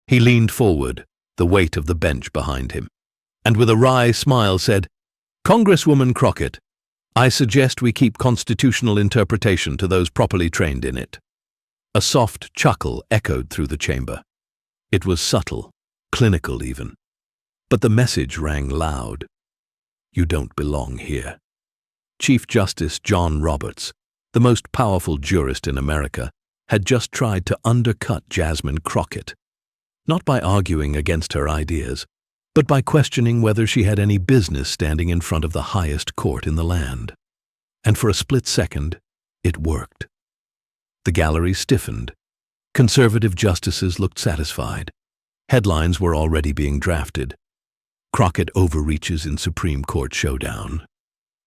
He leaned forward, the weight of the bench behind him, and with a wry smile said, "Congresswoman Crockett, I suggest we keep constitutional interpretation to those properly trained in it." A soft chuckle echoed through the chamber. It was subtle, clinical even, but the message rang loud. You don't belong here. Chief Justice John Roberts, the most powerful jurist in America, had just tried to undercut Jasmine Crockett, not by arguing against her ideas, but by questioning whether she had any business standing in front of the highest court in the land. And for a split second, it worked. The gallery stiffened. Conservative justices looked satisfied. Headlines were already being drafted. Crockett overreaches in Supreme Court showdown.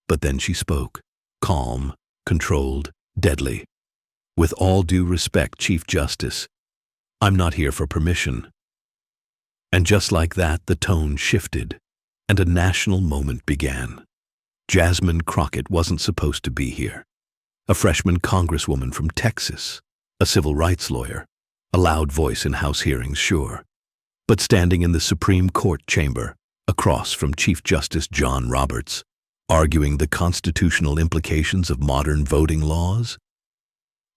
But then she spoke, calm, controlled, deadly. With all due respect, Chief Justice, I'm not here for permission. And just like that, the tone shifted, and a national moment began. Jasmine Crockett wasn't supposed to be here. A freshman congresswoman from Texas, a civil rights lawyer, a loud voice in House hearings, sure, but standing in the Supreme Court chamber, across from Chief Justice John Roberts, arguing the constitutional implications of modern voting laws?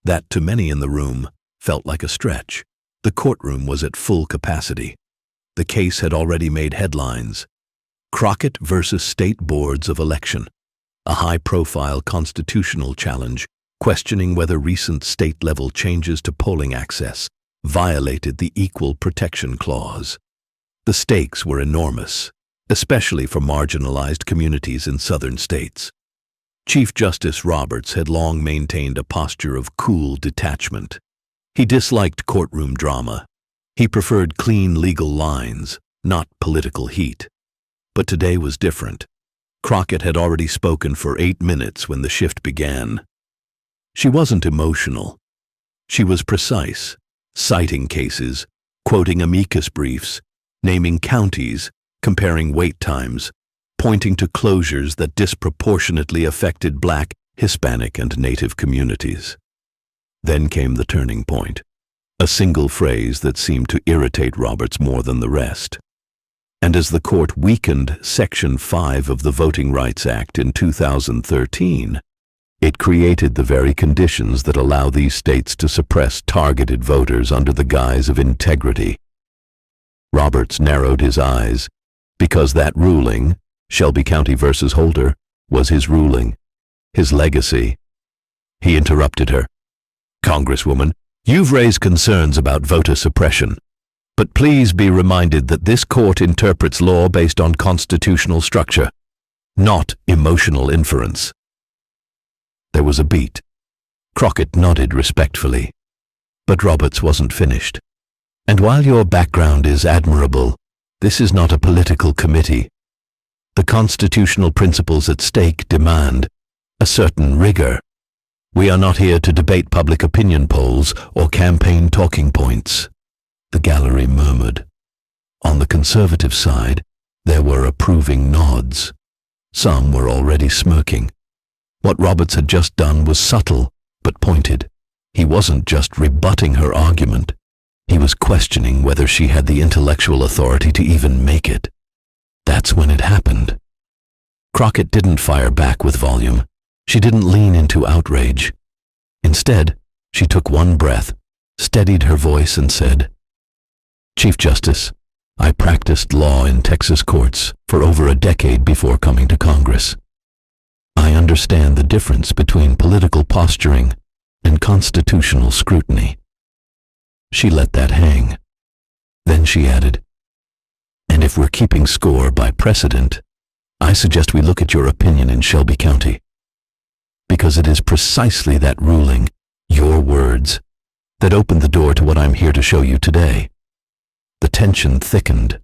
That, to many in the room, felt like a stretch. The courtroom was at full capacity. The case had already made headlines. Crockett versus State Boards of Election, a high-profile constitutional challenge questioning whether recent state-level changes to polling access violated the Equal Protection Clause. The stakes were enormous, especially for marginalized communities in southern states. Chief Justice Roberts had long maintained a posture of cool detachment. He disliked courtroom drama. He preferred clean legal lines, not political heat. But today was different. Crockett had already spoken for 8 minutes when the shift began. She wasn't emotional. She was precise, citing cases, quoting amicus briefs, naming counties, comparing wait times, pointing to closures that disproportionately affected Black, Hispanic, and Native communities. Then came the turning point, a single phrase that seemed to irritate Roberts more than the rest. And as the court weakened Section 5 of the Voting Rights Act in 2013, it created the very conditions that allow these states to suppress targeted voters under the guise of integrity. Roberts narrowed his eyes, because that ruling, Shelby County versus Holder, was his ruling, his legacy. He interrupted her. "Congresswoman, you've raised concerns about voter suppression, but please be reminded that this court interprets law based on constitutional structure, not emotional inference." There was a beat. Crockett nodded respectfully. But Roberts wasn't finished. "And while your background is admirable, this is not a political committee. The constitutional principles at stake demand a certain rigor. We are not here to debate public opinion polls or campaign talking points." The gallery murmured. On the conservative side, there were approving nods. Some were already smirking. What Roberts had just done was subtle, but pointed. He wasn't just rebutting her argument. He was questioning whether she had the intellectual authority to even make it. That's when it happened. Crockett didn't fire back with volume. She didn't lean into outrage. Instead, she took one breath, steadied her voice, and said, "Chief Justice, I practiced law in Texas courts for over a decade before coming to Congress. I understand the difference between political posturing and constitutional scrutiny." She let that hang. Then she added, "And if we're keeping score by precedent, I suggest we look at your opinion in Shelby County. Because it is precisely that ruling, your words, that opened the door to what I'm here to show you today." The tension thickened.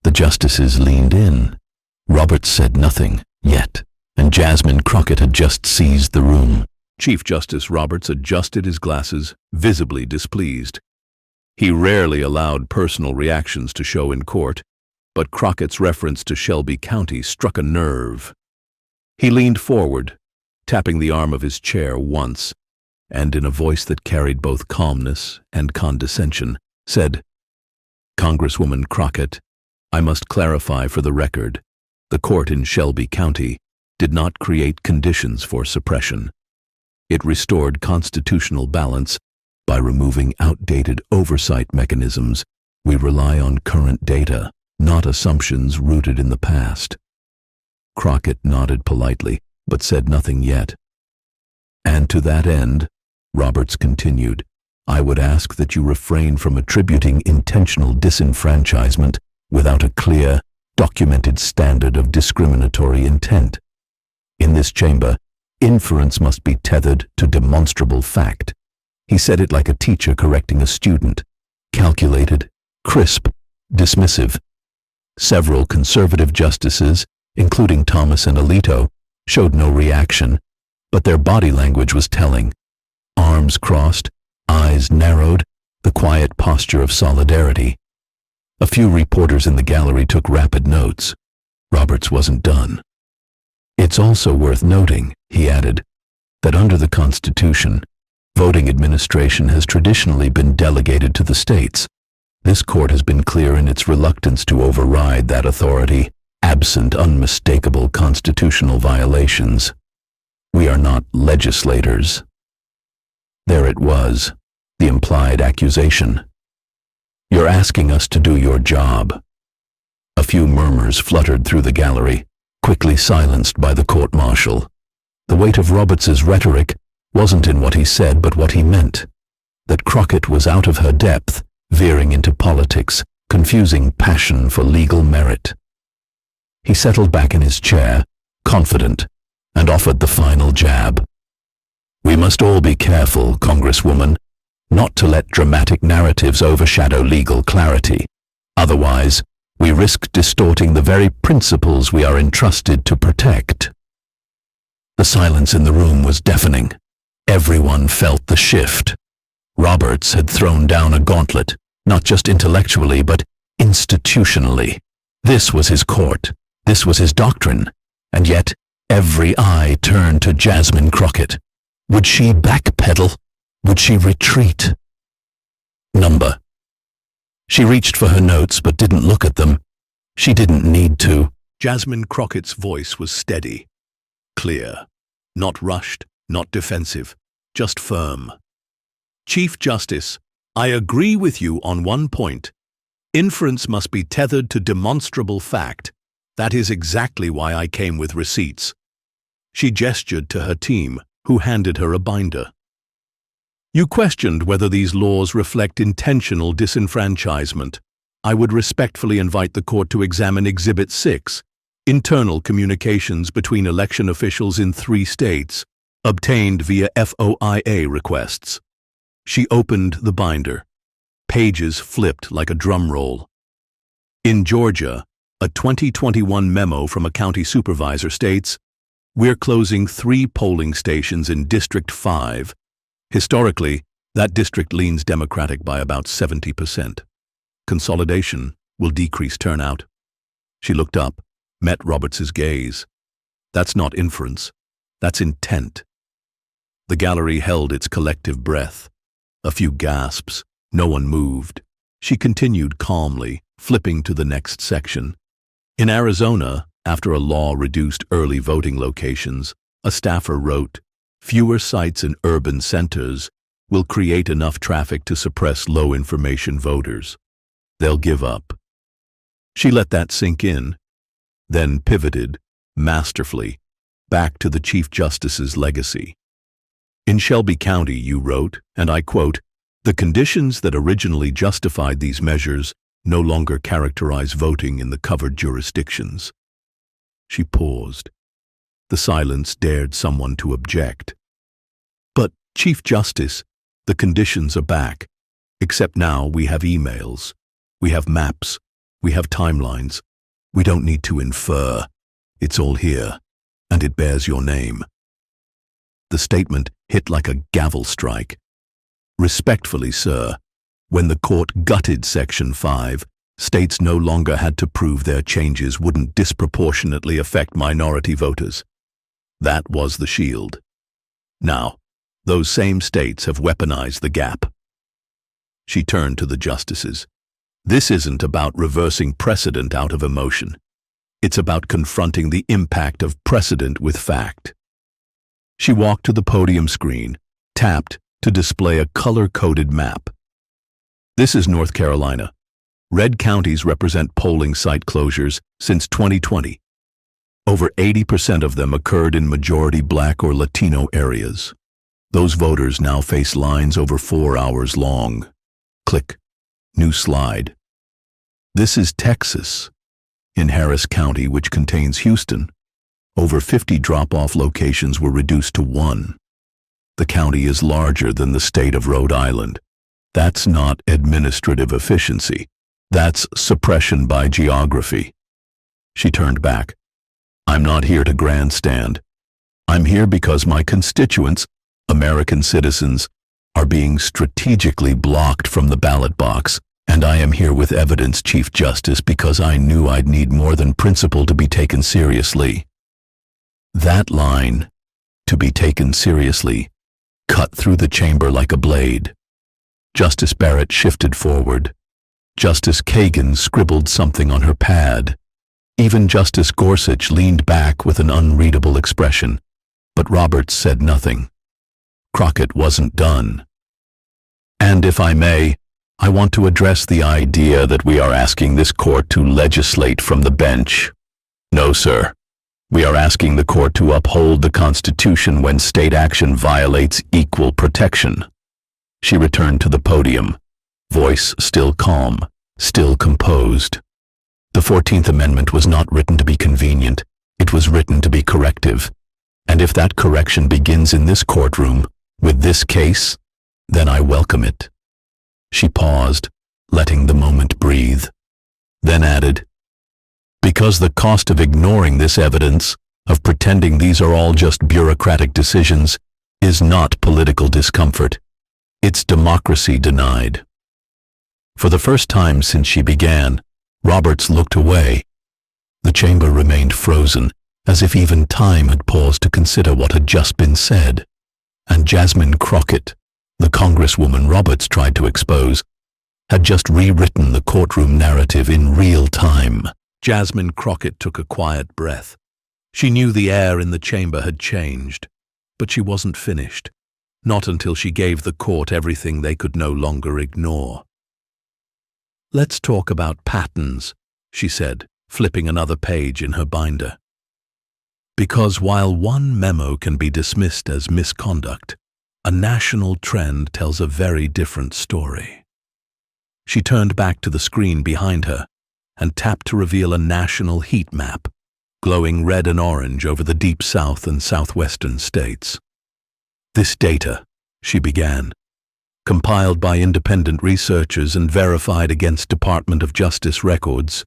The justices leaned in. Roberts said nothing, yet, and Jasmine Crockett had just seized the room. Chief Justice Roberts adjusted his glasses, visibly displeased. He rarely allowed personal reactions to show in court, but Crockett's reference to Shelby County struck a nerve. He leaned forward, tapping the arm of his chair once, and in a voice that carried both calmness and condescension, said, Congresswoman Crockett, I must clarify for the record, the court in Shelby County did not create conditions for suppression. It restored constitutional balance by removing outdated oversight mechanisms. We rely on current data, not assumptions rooted in the past. Crockett nodded politely, but said nothing yet. And to that end, Roberts continued, I would ask that you refrain from attributing intentional disenfranchisement without a clear, documented standard of discriminatory intent. In this chamber, inference must be tethered to demonstrable fact. He said it like a teacher correcting a student, calculated, crisp, dismissive. Several conservative justices, including Thomas and Alito, showed no reaction, but their body language was telling. Arms crossed, eyes narrowed, the quiet posture of solidarity. A few reporters in the gallery took rapid notes. Roberts wasn't done. It's also worth noting, he added, that under the Constitution, voting administration has traditionally been delegated to the states. This court has been clear in its reluctance to override that authority, absent unmistakable constitutional violations. We are not legislators. There it was, the implied accusation. You're asking us to do your job. A few murmurs fluttered through the gallery, quickly silenced by the court-martial. The weight of Roberts's rhetoric wasn't in what he said but what he meant. That Crockett was out of her depth, veering into politics, confusing passion for legal merit. He settled back in his chair, confident, and offered the final jab. We must all be careful, Congresswoman, not to let dramatic narratives overshadow legal clarity. Otherwise, we risk distorting the very principles we are entrusted to protect. The silence in the room was deafening. Everyone felt the shift. Roberts had thrown down a gauntlet, not just intellectually, but institutionally. This was his court. This was his doctrine. And yet, every eye turned to Jasmine Crockett. Would she backpedal? Would she retreat? Number. She reached for her notes but didn't look at them. She didn't need to. Jasmine Crockett's voice was steady, clear, not rushed, not defensive, just firm. Chief Justice, I agree with you on one point. Inference must be tethered to demonstrable fact. That is exactly why I came with receipts. She gestured to her team, who handed her a binder. You questioned whether these laws reflect intentional disenfranchisement. I would respectfully invite the court to examine Exhibit 6, internal communications between election officials in 3 states, obtained via FOIA requests. She opened the binder. Pages flipped like a drum roll. In Georgia, a 2021 memo from a county supervisor states, we're closing 3 polling stations in District 5. Historically, that district leans Democratic by about 70%. Consolidation will decrease turnout. She looked up, met Roberts's gaze. That's not inference. That's intent. The gallery held its collective breath. A few gasps. No one moved. She continued calmly, flipping to the next section. In Arizona, after a law reduced early voting locations, a staffer wrote, fewer sites in urban centers will create enough traffic to suppress low-information voters. They'll give up. She let that sink in, then pivoted, masterfully, back to the Chief Justice's legacy. In Shelby County, you wrote, and I quote, the conditions that originally justified these measures no longer characterize voting in the covered jurisdictions. She paused. The silence dared someone to object. But, Chief Justice, the conditions are back. Except now we have emails. We have maps. We have timelines. We don't need to infer. It's all here, and it bears your name. The statement hit like a gavel strike. Respectfully, sir, when the court gutted Section 5, states no longer had to prove their changes wouldn't disproportionately affect minority voters. That was the shield. Now, those same states have weaponized the gap. She turned to the justices. This isn't about reversing precedent out of emotion. It's about confronting the impact of precedent with fact. She walked to the podium screen, tapped to display a color-coded map. This is North Carolina. Red counties represent polling site closures since 2020. Over 80% of them occurred in majority Black or Latino areas. Those voters now face lines over 4 hours long. Click. New slide. This is Texas. In Harris County, which contains Houston, over 50 drop-off locations were reduced to 1. The county is larger than the state of Rhode Island. That's not administrative efficiency. That's suppression by geography. She turned back. I'm not here to grandstand. I'm here because my constituents, American citizens, are being strategically blocked from the ballot box, and I am here with evidence, Chief Justice, because I knew I'd need more than principle to be taken seriously. That line, to be taken seriously, cut through the chamber like a blade. Justice Barrett shifted forward. Justice Kagan scribbled something on her pad. Even Justice Gorsuch leaned back with an unreadable expression, but Roberts said nothing. Crockett wasn't done. And if I may, I want to address the idea that we are asking this court to legislate from the bench. No, sir. We are asking the court to uphold the Constitution when state action violates equal protection. She returned to the podium, voice still calm, still composed. The 14th Amendment was not written to be convenient. It was written to be corrective. And if that correction begins in this courtroom, with this case, then I welcome it. She paused, letting the moment breathe, then added, because the cost of ignoring this evidence, of pretending these are all just bureaucratic decisions, is not political discomfort. It's democracy denied. For the first time since she began, Roberts looked away. The chamber remained frozen, as if even time had paused to consider what had just been said. And Jasmine Crockett, the Congresswoman Roberts tried to expose, had just rewritten the courtroom narrative in real time. Jasmine Crockett took a quiet breath. She knew the air in the chamber had changed, but she wasn't finished, not until she gave the court everything they could no longer ignore. Let's talk about patterns, she said, flipping another page in her binder. Because while one memo can be dismissed as misconduct, a national trend tells a very different story. She turned back to the screen behind her and tapped to reveal a national heat map, glowing red and orange over the deep south and southwestern states. This data, she began, compiled by independent researchers and verified against Department of Justice records,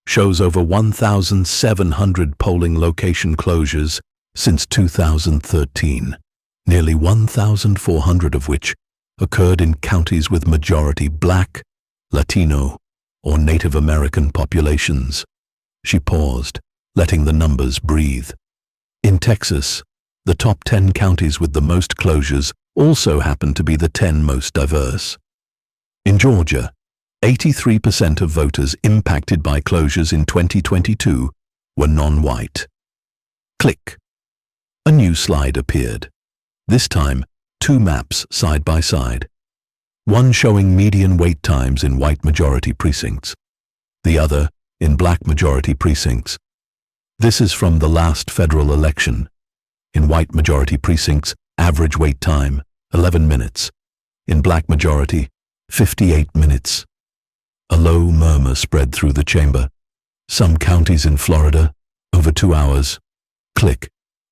shows over 1,700 polling location closures since 2013, nearly 1,400 of which occurred in counties with majority Black, Latino, or Native American populations. She paused, letting the numbers breathe. In Texas, the top 10 counties with the most closures also happen to be the 10 most diverse. In Georgia, 83% of voters impacted by closures in 2022 were non-white. Click. A new slide appeared. This time, 2 maps side by side. One showing median wait times in white majority precincts, the other in Black majority precincts. This is from the last federal election. In white majority precincts, average wait time, 11 minutes. In Black majority, 58 minutes. A low murmur spread through the chamber. Some counties in Florida, over 2 hours. Click.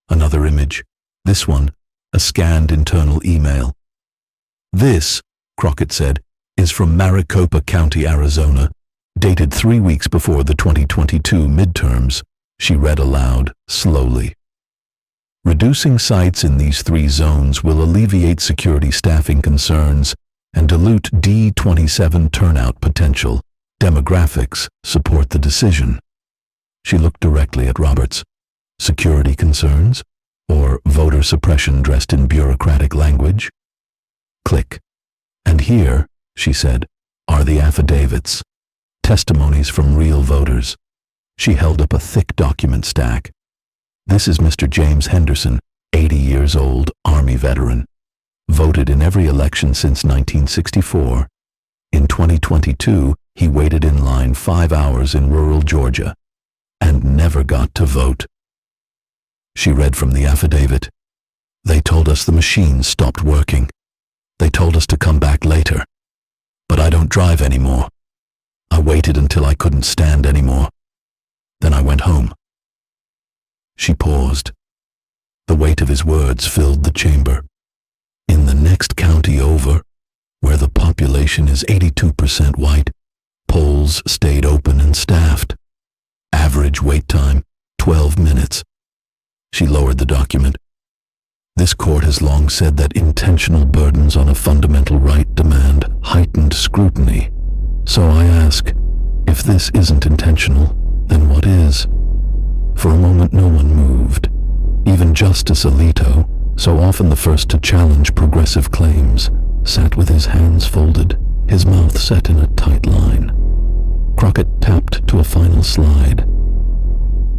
Another image. This one, a scanned internal email. This, Crockett said, is from Maricopa County, Arizona, dated 3 weeks before the 2022 midterms. She read aloud, slowly. Reducing sites in these 3 zones will alleviate security staffing concerns and dilute D27 turnout potential. Demographics support the decision. She looked directly at Roberts. Security concerns? Or voter suppression dressed in bureaucratic language? Click. And here, she said, are the affidavits. testimonies from real voters. She held up a thick document stack. This is Mr. James Henderson, 80 years old, Army veteran. Voted in every election since 1964. In 2022, he waited in line 5 hours in rural Georgia and never got to vote. She read from the affidavit. They told us the machines stopped working. They told us to come back later. But I don't drive anymore. I waited until I couldn't stand anymore. Then I went home. She paused. The weight of his words filled the chamber. In the next county over, where the population is 82% white, polls stayed open and staffed. Average wait time, 12 minutes. She lowered the document. This court has long said that intentional burdens on a fundamental right demand heightened scrutiny. So I ask, if this isn't intentional, then what is? For a moment no one moved. Even Justice Alito, so often the first to challenge progressive claims, sat with his hands folded, his mouth set in a tight line. Crockett tapped to a final slide.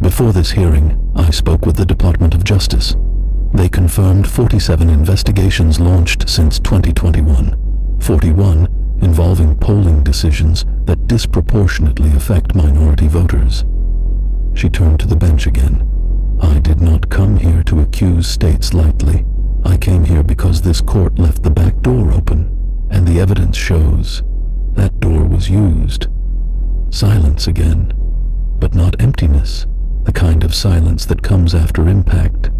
Before this hearing, I spoke with the Department of Justice. They confirmed 47 investigations launched since 2021, 41 involving polling decisions that disproportionately affect minority voters. She turned to the bench again. I did not come here to accuse states lightly. I came here because this court left the back door open, and the evidence shows that door was used. Silence again, but not emptiness, the kind of silence that comes after impact.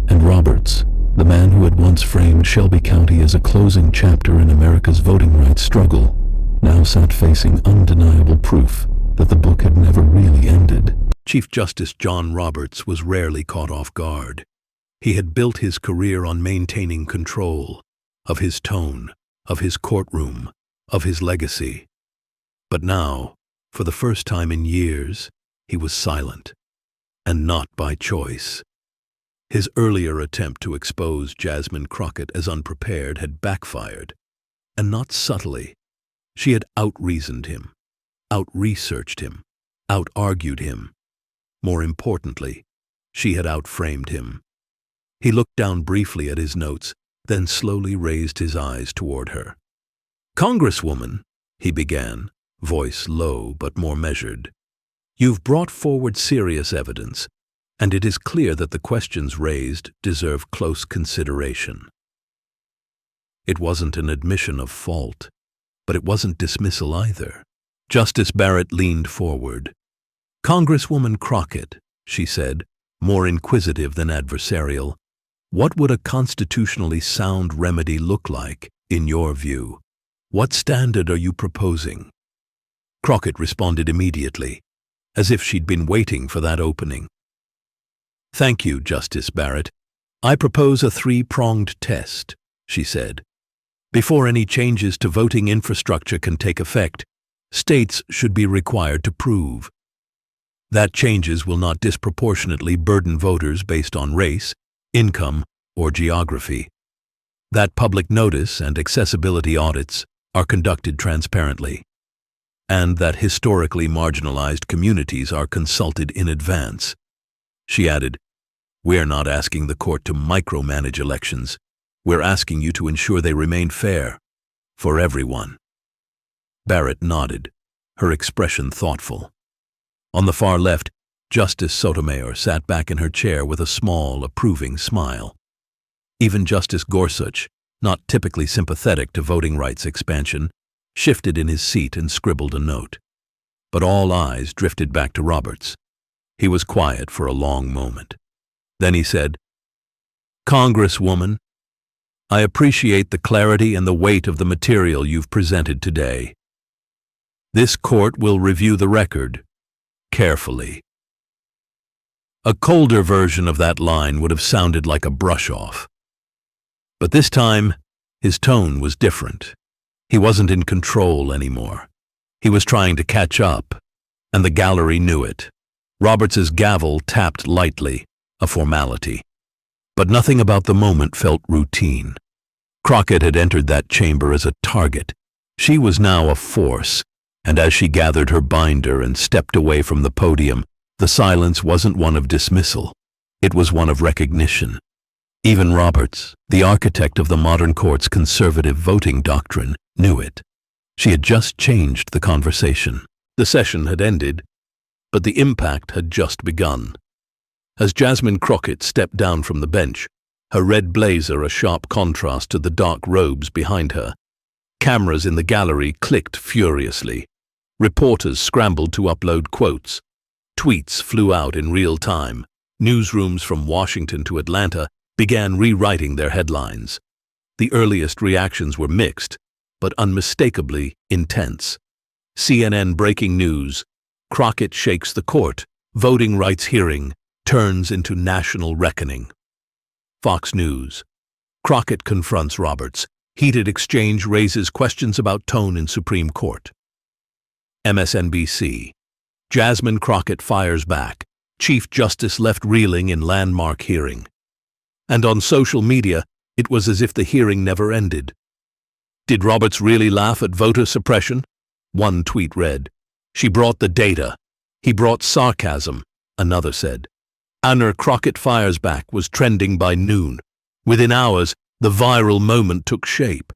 And Roberts, the man who had once framed Shelby County as a closing chapter in America's voting rights struggle, now sat facing undeniable proof that the book had never really ended. Chief Justice John Roberts was rarely caught off guard. He had built his career on maintaining control of his tone, of his courtroom, of his legacy. But now, for the first time in years, he was silent, and not by choice. His earlier attempt to expose Jasmine Crockett as unprepared had backfired, and not subtly. She had out-reasoned him, out-researched him, out-argued him. More importantly, she had out-framed him. He looked down briefly at his notes, then slowly raised his eyes toward her. "Congresswoman," he began, voice low but more measured, "you've brought forward serious evidence, and it is clear that the questions raised deserve close consideration." It wasn't an admission of fault, but it wasn't dismissal either. Justice Barrett leaned forward. "Congresswoman Crockett," she said, more inquisitive than adversarial, "what would a constitutionally sound remedy look like, in your view? What standard are you proposing?" Crockett responded immediately, as if she'd been waiting for that opening. "Thank you, Justice Barrett. I propose a three-pronged test," she said. "Before any changes to voting infrastructure can take effect, states should be required to prove that changes will not disproportionately burden voters based on race, income, or geography, that public notice and accessibility audits are conducted transparently, and that historically marginalized communities are consulted in advance." She added, "We're not asking the court to micromanage elections. We're asking you to ensure they remain fair, for everyone." Barrett nodded, her expression thoughtful. On the far left, Justice Sotomayor sat back in her chair with a small, approving smile. Even Justice Gorsuch, not typically sympathetic to voting rights expansion, shifted in his seat and scribbled a note. But all eyes drifted back to Roberts. He was quiet for a long moment. Then he said, "Congresswoman, I appreciate the clarity and the weight of the material you've presented today. This court will review the record carefully." A colder version of that line would have sounded like a brush-off. But this time, his tone was different. He wasn't in control anymore. He was trying to catch up, and the gallery knew it. Roberts's gavel tapped lightly, a formality. But nothing about the moment felt routine. Crockett had entered that chamber as a target. She was now a force, and as she gathered her binder and stepped away from the podium, the silence wasn't one of dismissal. It was one of recognition. Even Roberts, the architect of the modern court's conservative voting doctrine, knew it. She had just changed the conversation. The session had ended, but the impact had just begun. As Jasmine Crockett stepped down from the bench, her red blazer a sharp contrast to the dark robes behind her, cameras in the gallery clicked furiously. Reporters scrambled to upload quotes. Tweets flew out in real time. Newsrooms from Washington to Atlanta began rewriting their headlines. The earliest reactions were mixed, but unmistakably intense. CNN breaking news: Crockett shakes the court, voting rights hearing turns into national reckoning. Fox News: Crockett confronts Roberts, heated exchange raises questions about tone in Supreme Court. MSNBC: Jasmine Crockett fires back, Chief Justice left reeling in landmark hearing. And on social media, it was as if the hearing never ended. Did Roberts really laugh at voter suppression? One tweet read, "She brought the data. He brought sarcasm," another said. Anna Crockett fires back was trending by noon. Within hours, the viral moment took shape.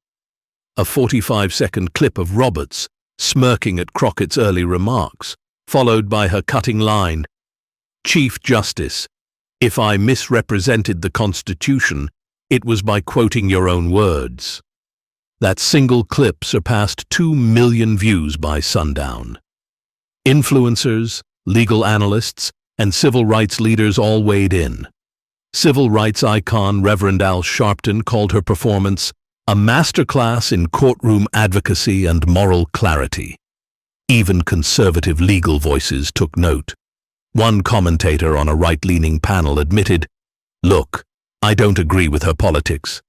A 45-second clip of Roberts smirking at Crockett's early remarks, followed by her cutting line, "Chief Justice, if I misrepresented the Constitution, it was by quoting your own words." That single clip surpassed 2 million views by sundown. Influencers, legal analysts, and civil rights leaders all weighed in. Civil rights icon Reverend Al Sharpton called her performance a masterclass in courtroom advocacy and moral clarity. Even conservative legal voices took note. One commentator on a right-leaning panel admitted, "Look, I don't agree with her politics,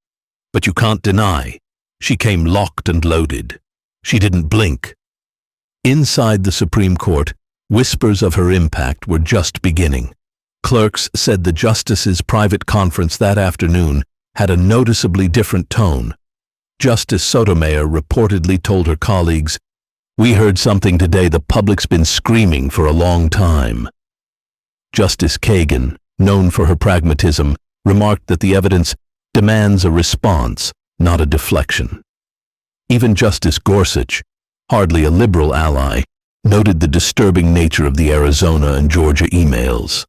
but you can't deny she came locked and loaded. She didn't blink." Inside the Supreme Court, whispers of her impact were just beginning. Clerks said the justices' private conference that afternoon had a noticeably different tone. Justice Sotomayor reportedly told her colleagues, "We heard something today the public's been screaming for a long time." Justice Kagan, known for her pragmatism, remarked that the evidence demands a response, not a deflection. Even Justice Gorsuch, hardly a liberal ally, noted the disturbing nature of the Arizona and Georgia emails.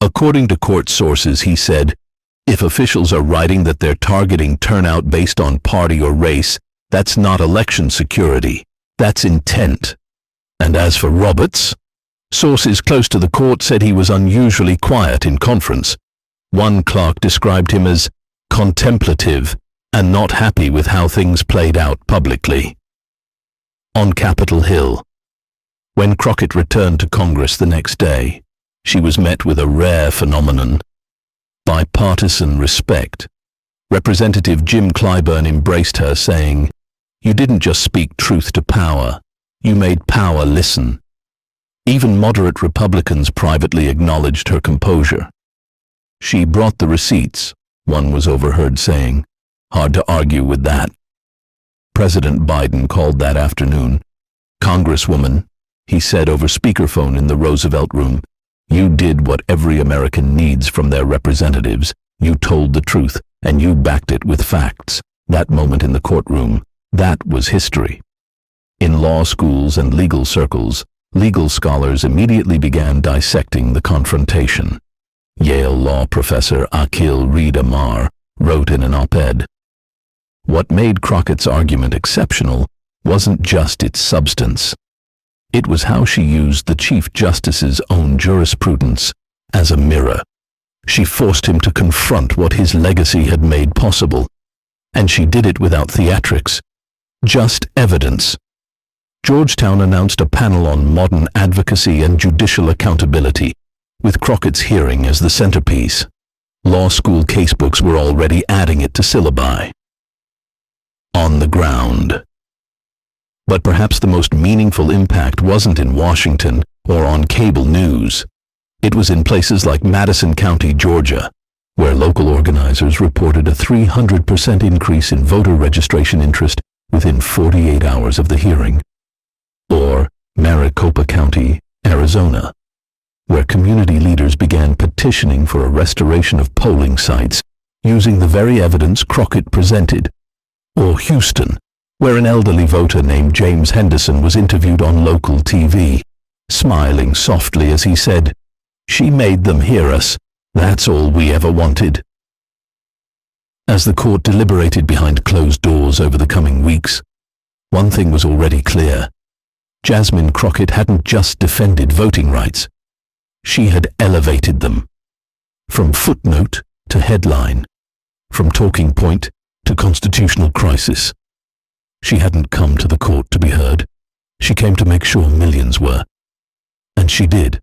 According to court sources, he said, "If officials are writing that they're targeting turnout based on party or race, that's not election security, that's intent." And as for Roberts, sources close to the court said he was unusually quiet in conference. One clerk described him as contemplative and not happy with how things played out publicly. On Capitol Hill, when Crockett returned to Congress the next day, she was met with a rare phenomenon: bipartisan respect. Representative Jim Clyburn embraced her, saying, "You didn't just speak truth to power, you made power listen." Even moderate Republicans privately acknowledged her composure. "She brought the receipts," one was overheard saying. "Hard to argue with that." President Biden called that afternoon. "Congresswoman," he said over speakerphone in the Roosevelt Room, "you did what every American needs from their representatives. You told the truth, and you backed it with facts." That moment in the courtroom, that was history. In law schools and legal circles, legal scholars immediately began dissecting the confrontation. Yale law professor Akhil Reed Amar wrote in an op-ed, "What made Crockett's argument exceptional wasn't just its substance. It was how she used the Chief Justice's own jurisprudence as a mirror. She forced him to confront what his legacy had made possible, and she did it without theatrics, just evidence." Georgetown announced a panel on modern advocacy and judicial accountability, with Crockett's hearing as the centerpiece. Law school casebooks were already adding it to syllabi. On the ground. But perhaps the most meaningful impact wasn't in Washington or on cable news. It was in places like Madison County, Georgia, where local organizers reported a 300% increase in voter registration interest within 48 hours of the hearing. or Maricopa County, Arizona, where community leaders began petitioning for a restoration of polling sites using the very evidence Crockett presented, or Houston, where an elderly voter named James Henderson was interviewed on local TV, smiling softly as he said, "She made them hear us. That's all we ever wanted." As the court deliberated behind closed doors over the coming weeks, one thing was already clear. Jasmine Crockett hadn't just defended voting rights. She had elevated them. From footnote to headline, from talking point to constitutional crisis. She hadn't come to the court to be heard. She came to make sure millions were. And she did.